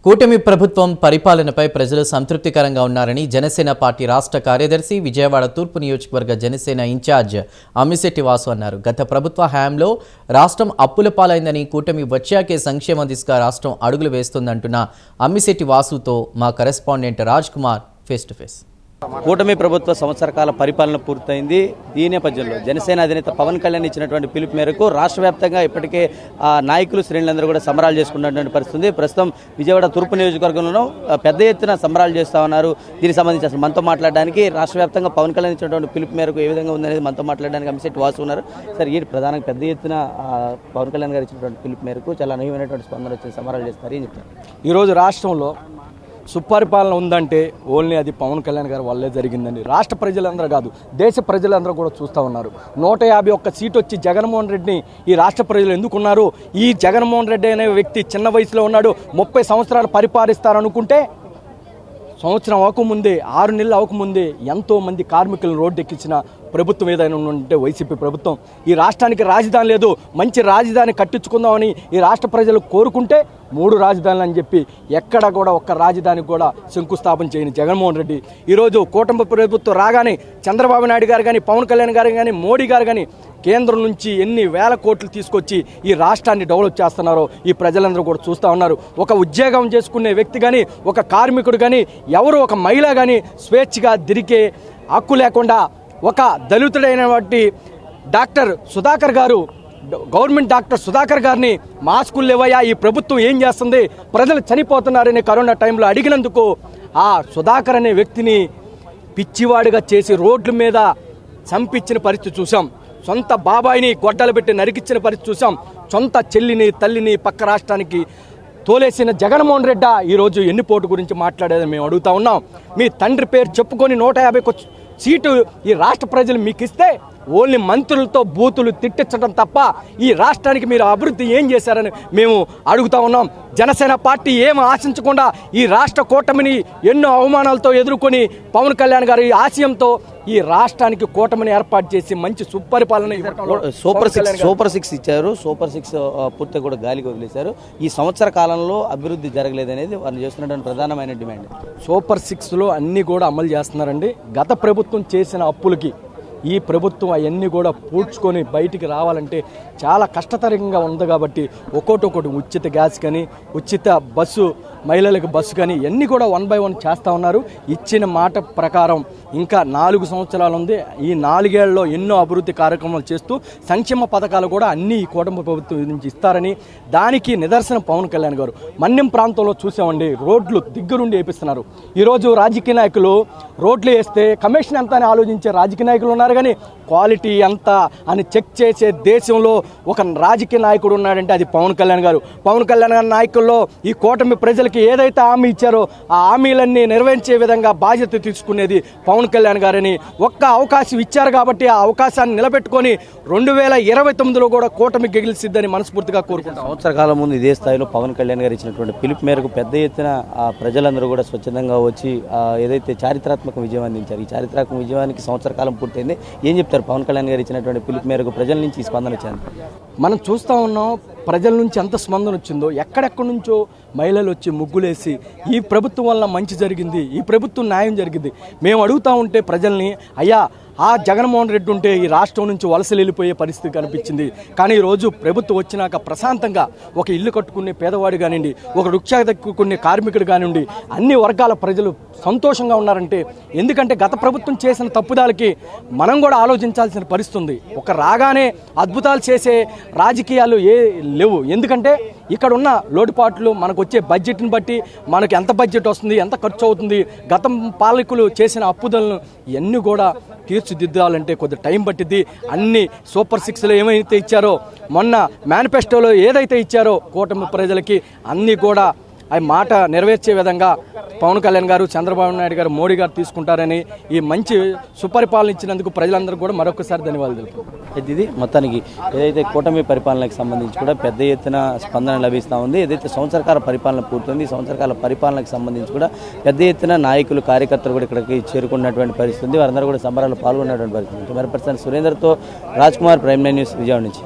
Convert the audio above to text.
కూటమి ప్రభుత్వం పరిపాలనపై ప్రజలు సంతృప్తికరంగా ఉన్నారని జనసేన పార్టీ రాష్ట్ర కార్యదర్శి విజయవాడ తూర్పు నియోజకవర్గ జనసేన ఇన్ఛార్జ్ అమ్మిశెట్టి వాసు అన్నారు. గత ప్రభుత్వ హయాంలో రాష్ట్రం అప్పుల పాలైందని కూటమి వచ్చాకే సంక్షేమ దిశగా రాష్ట్రం అడుగులు వేస్తుందంటున్న అమ్మిశెట్టి వాసుతో మా correspondent Raj Kumar face to face. కూటమి ప్రభుత్వ సంవత్సర కాల పరిపాలన పూర్తయింది. ఈ నేపథ్యంలో జనసేన అధినేత పవన్ కళ్యాణ్ ఇచ్చినటువంటి పిలుపు మేరకు రాష్ట్ర వ్యాప్తంగా ఇప్పటికే నాయకులు శ్రేణులందరూ కూడా సంబరాలు చేసుకున్నటువంటి పరిస్థితి. ప్రస్తుతం విజయవాడ తూర్పు నియోజకవర్గంలో పెద్ద ఎత్తున సంబరాలు చేస్తా ఉన్నారు. దీనికి సంబంధించి అసలు మనతో మాట్లాడడానికి రాష్ట్ర వ్యాప్తంగా పవన్ కళ్యాణ్ ఇచ్చినటువంటి పిలుపు మేరకు ఏ విధంగా ఉందనేది మనతో మాట్లాడడానికి అమ్మిశెట్టి వాసు ఉన్నారు. సార్, ఈ ప్రధానంగా పెద్ద ఎత్తున పవన్ కళ్యాణ్ గారు ఇచ్చినటువంటి పిలుపు మేరకు చాలా అనూహ్యమైనటువంటి స్పందన వచ్చి సంబరాలు చేస్తారు. ఏం చెప్తారు? ఈరోజు రాష్ట్రంలో సుపరిపాలన ఉందంటే ఓన్లీ అది పవన్ కళ్యాణ్ గారి వల్లే జరిగిందండి. రాష్ట్ర ప్రజలందరూ కాదు, దేశ ప్రజలందరూ కూడా చూస్తూ ఉన్నారు. 151 సీటు వచ్చి జగన్మోహన్ రెడ్డిని ఈ రాష్ట్ర ప్రజలు ఎందుకున్నారు? ఈ జగన్మోహన్ రెడ్డి అనే వ్యక్తి చిన్న వయసులో ఉన్నాడు, 30 సంవత్సరాలు పరిపాలిస్తారనుకుంటే సంవత్సరం అవ్వకముందే 6 నెలలు అవ్వకముందే ఎంతోమంది కార్మికులను రోడ్డు ఎక్కించిన ప్రభుత్వం ఏదైనా ఉంటే వైసీపీ ప్రభుత్వం. ఈ రాష్ట్రానికి రాజధాని లేదు, మంచి రాజధాని కట్టించుకుందామని ఈ రాష్ట్ర ప్రజలు కోరుకుంటే 3 రాజధానులు అని చెప్పి ఎక్కడ కూడా ఒక్క రాజధానికి కూడా శంకుస్థాపన చేయని జగన్మోహన్ రెడ్డి ఈరోజు కూటమి ప్రభుత్వం రాగానే చంద్రబాబు నాయుడు గారు కానీ, పవన్ కళ్యాణ్ గారు కానీ, మోడీ గారు కానీ కేంద్రం నుంచి ఎన్ని వేల కోట్లు తీసుకొచ్చి ఈ రాష్ట్రాన్ని డెవలప్ చేస్తున్నారో ఈ ప్రజలందరూ కూడా చూస్తూ ఉన్నారు. ఒక ఉద్యోగం చేసుకునే వ్యక్తి కానీ, ఒక కార్మికుడు కానీ, ఎవరు ఒక మహిళ కానీ స్వేచ్ఛగా తిరిగే హక్కు లేకుండా ఒక దళితుడైన వాటి డాక్టర్ సుధాకర్ గారు, గవర్నమెంట్ డాక్టర్ సుధాకర్ గారిని మాస్కులు లేవయ్యా, ఈ ప్రభుత్వం ఏం చేస్తుంది, ప్రజలు చనిపోతున్నారని కరోనా టైంలో అడిగినందుకు ఆ సుధాకర్ అనే వ్యక్తిని పిచ్చివాడిగా చేసి రోడ్ల మీద చంపించిన పరిస్థితి చూసాం. సొంత బాబాయిని గొడ్డలు పెట్టి నరికిచ్చిన పరిస్థితి చూసాం. సొంత చెల్లిని, తల్లిని పక్క రాష్ట్రానికి తోలేసిన జగన్మోహన్ రెడ్డి ఈరోజు ఎన్నిపోటు గురించి మాట్లాడేదని మేము అడుగుతా ఉన్నాం. మీ తండ్రి పేరు చెప్పుకొని 150 సీటు ఈ రాష్ట్ర ప్రజలు మీకు ఇస్తే ఓన్లీ మంత్రులతో బూతులు తిట్టించడం తప్ప ఈ రాష్ట్రానికి మీరు అభివృద్ధి ఏం చేశారని మేము అడుగుతా ఉన్నాం. జనసేన పార్టీ ఏం ఆశించకుండా ఈ రాష్ట్ర కూటమిని ఎన్నో అవమానాలతో ఎదుర్కొని పవన్ కళ్యాణ్ గారి ఆశయంతో ఈ రాష్ట్రానికి కూటమిని ఏర్పాటు చేసి మంచి సుపరిపాలన సూపర్ సిక్స్ ఇచ్చారు. సూపర్ 6 పూర్తిగా కూడా గాలికి వదిలేశారు. ఈ సంవత్సర కాలంలో అభివృద్ధి జరగలేదనేది వాళ్ళు చేస్తున్నటువంటి ప్రధానమైన డిమాండ్. సూపర్ 6లో అన్నీ కూడా అమలు చేస్తున్నారండి. గత ప్రభుత్వం చేసిన అప్పులకి ఈ ప్రభుత్వం అవన్నీ కూడా పూడ్చుకొని బయటికి రావాలంటే చాలా కష్టతరంగా ఉంది. కాబట్టి ఒక్కొక్కటి ఉచిత గ్యాస్ కానీ, ఉచిత బస్సు, మహిళలకు బస్సు కానీ ఇవన్నీ కూడా 1 by 1 చేస్తూ ఉన్నారు. ఇచ్చిన మాట ప్రకారం ఇంకా 4 సంవత్సరాలు ఉంది. ఈ 4 ఏళ్లలో ఎన్నో అభివృద్ధి కార్యక్రమాలు చేస్తూ సంక్షేమ పథకాలు కూడా అన్ని ఈ కూటమి ప్రభుత్వం నుంచి ఇస్తారని దానికి నిదర్శనం పవన్ కళ్యాణ్ గారు. మన్యం ప్రాంతంలో చూసామండి, రోడ్లు దగ్గరుండి వేపిస్తున్నారు. ఈరోజు రాజకీయ నాయకులు రోడ్లు వేస్తే కమిషన్ ఎంత అని ఆలోచించే రాజకీయ నాయకులు ఉన్నారు, కానీ క్వాలిటీ ఎంత అని చెక్ చేసే దేశంలో ఒక రాజకీయ నాయకుడు ఉన్నాడంటే అది పవన్ కళ్యాణ్ గారు. పవన్ కళ్యాణ్ గారి నాయకుల్లో ఈ కూటమి ప్రజలకి ఏదైతే హామీ ఇచ్చారో ఆ హామీలన్నీ నెరవేర్చే విధంగా బాధ్యత తీసుకునేది పవన్ కళ్యాణ్ గారని ఒక్క అవకాశం ఇచ్చారు. కాబట్టి ఆ అవకాశాన్ని నిలబెట్టుకొని 2029లో కూడా కూటమి గెలిచిద్దని మనస్ఫూర్తిగా కోరుకుంటాం. సంవత్సర కాలం ముందు ఇదే స్థాయిలో పవన్ కళ్యాణ్ గారు ఇచ్చినటువంటి పిలుపు మేరకు పెద్ద ఎత్తున ప్రజలందరూ కూడా స్వచ్ఛందంగా వచ్చి ఏదైతే చారిత్రాత్మక విజయం అందించారు. ఈ చారిత్రాత్మక విజయానికి సంవత్సర కాలం పూర్తయింది. ఏం చెప్తారు? పవన్ కళ్యాణ్ గారు ఇచ్చినటువంటి పిలుపు మేరకు ప్రజల నుంచి స్పందన వచ్చింది. మనం చూస్తూ ఉన్నాం ప్రజల నుంచి ఎంత స్పందన వచ్చిందో. ఎక్కడెక్కడి నుంచో మహిళలు వచ్చి ముగ్గులేసి ఈ ప్రభుత్వం వల్ల మంచి జరిగింది, ఈ ప్రభుత్వం న్యాయం జరిగింది మేము అడుగుతూ ఉంటే ప్రజల్ని, అయ్యా ఆ జగన్మోహన్ రెడ్డి ఉంటే ఈ రాష్ట్రం నుంచి వలసలు వెళ్ళిపోయే పరిస్థితి కనిపించింది. కానీ ఈరోజు ప్రభుత్వం వచ్చినాక ప్రశాంతంగా ఒక ఇల్లు కట్టుకునే పేదవాడు కానివ్వండి, ఒక వృక్ష దక్కుకునే కార్మికుడు కానివ్వండి, అన్ని వర్గాల ప్రజలు సంతోషంగా ఉన్నారంటే ఎందుకంటే గత ప్రభుత్వం చేసిన తప్పుదాలకి మనం కూడా ఆలోచించాల్సిన పరిస్థితి ఉంది. ఒక రాగానే అద్భుతాలు చేసే రాజకీయాలు లేవు. ఎందుకంటే ఇక్కడ ఉన్న లోటుపాట్లు మనకు వచ్చే బడ్జెట్ని బట్టి మనకు ఎంత బడ్జెట్ వస్తుంది, ఎంత ఖర్చు అవుతుంది, గతం పాలకులు చేసిన అప్పుదలను ఇవన్నీ కూడా తీర్చిదిద్దాలంటే కొద్ది టైం పట్టిద్ది. అన్ని సూపర్ 6లో ఏమైతే ఇచ్చారో, మొన్న మేనిఫెస్టోలో ఏదైతే ఇచ్చారో కూటమి ప్రజలకి అన్నీ కూడా ఆ మాట నెరవేర్చే విధంగా పవన్ కళ్యాణ్ గారు, చంద్రబాబు నాయుడు గారు, మోడీ గారు తీసుకుంటారని ఈ మంచి సుపరిపాలన ఇచ్చినందుకు ప్రజలందరూ కూడా మరొకసారి ధన్యవాదాలు తెలుపుతారు. ఇది మొత్తానికి ఏదైతే కూటమి పరిపాలనకు సంబంధించి కూడా పెద్ద ఎత్తున స్పందన లభిస్తూ ఉంది. ఏదైతే సంవత్సరకాల పరిపాలన పూర్తయింది, సంవత్సరకాల పరిపాలనకు సంబంధించి కూడా పెద్ద ఎత్తున నాయకులు, కార్యకర్తలు కూడా ఇక్కడికి చేరుకున్నటువంటి పరిస్థితి ఉంది. వారందరూ కూడా సంబరాలు పాల్గొన్నటువంటి పరిస్థితి. కెమెరా పర్సన్ సురేందర్తో రాజ్ కుమార్, ప్రైమ్9 న్యూస్, విజయవాడ నుంచి.